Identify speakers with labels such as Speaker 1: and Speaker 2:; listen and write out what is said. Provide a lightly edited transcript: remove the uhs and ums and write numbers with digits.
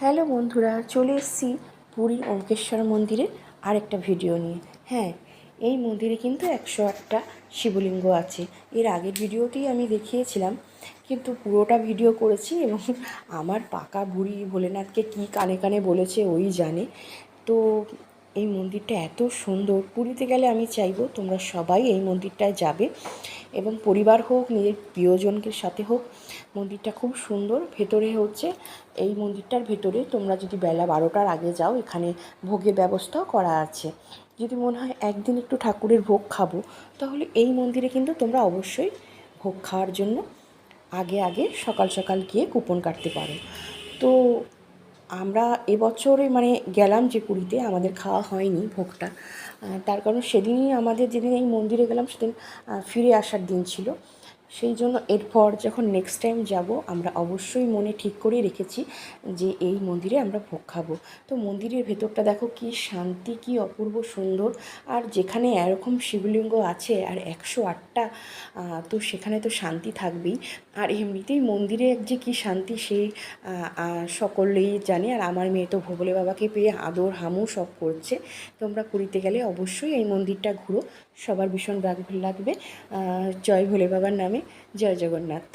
Speaker 1: Hello বন্ধুরা, চলে এসেছি পুরীর ওঙ্কেশ্বর মন্দিরে আরেকটা ভিডিও নিয়ে। হ্যাঁ, এই মন্দিরে কিন্তু 108টা শিবলিঙ্গ আছে। এর আগের ভিডিওতেই আমি দেখিয়েছিলাম, কিন্তু পুরোটা ভিডিও করেছি এবং আমার পাকা বুড়ি ভোলেনাথকে কী কানে কানে বলেছে ওই জানে। তো এই মন্দিরটা এত সুন্দর, পুরীতে গেলে আমি চাইবো তোমরা সবাই এই মন্দিরটায় যাবে এবং পরিবার হোক, নিজের প্রিয়জনকে সাথে হোক। মন্দিরটা খুব সুন্দর। ভেতরে হচ্ছে এই মন্দিরটার ভেতরে তোমরা যদি বেলা 12টার আগে যাও, এখানে ভোগের ব্যবস্থাও করা আছে। যদি মনে হয় একদিন একটু ঠাকুরের ভোগ খাবো, তাহলে এই মন্দিরে কিন্তু তোমরা অবশ্যই ভোগ খাওয়ার জন্য আগে আগে সকাল সকাল গিয়ে কুপন কাটতে পারো। তো আমরা এবছরে গেলাম যে পুরীতে, আমাদের খাওয়া হয়নি ভোগটা। তার কারণ সেদিনই আমাদের, যেদিন এই মন্দিরে গেলাম সেদিন ফিরে আসার দিন ছিল। সেই জন্য এরপর যখন নেক্সট টাইম যাব, আমরা অবশ্যই মনে ঠিক করে রেখেছি যে এই মন্দিরে আমরা ভোগ খাবো। তো মন্দিরের ভেতরটা দেখো কি শান্তি, কি অপূর্ব সুন্দর। আর যেখানে এরকম শিবলিঙ্গ আছে আর 108টা, তো সেখানে তো শান্তি থাকবেই। আর এমনিতেই মন্দিরে যে কী শান্তি, সেই সকলেই জানে। আর আমার মেয়ে তো ভোলে বাবাকে পেয়ে আদর হামু সব করছে। তোমরা পুরীতে গেলে অবশ্যই এই মন্দিরটা ঘুরো, সবার ভীষণ ভালো লাগবে। জয় ভোলে বাবার নামে, জয় জগন্নাথ।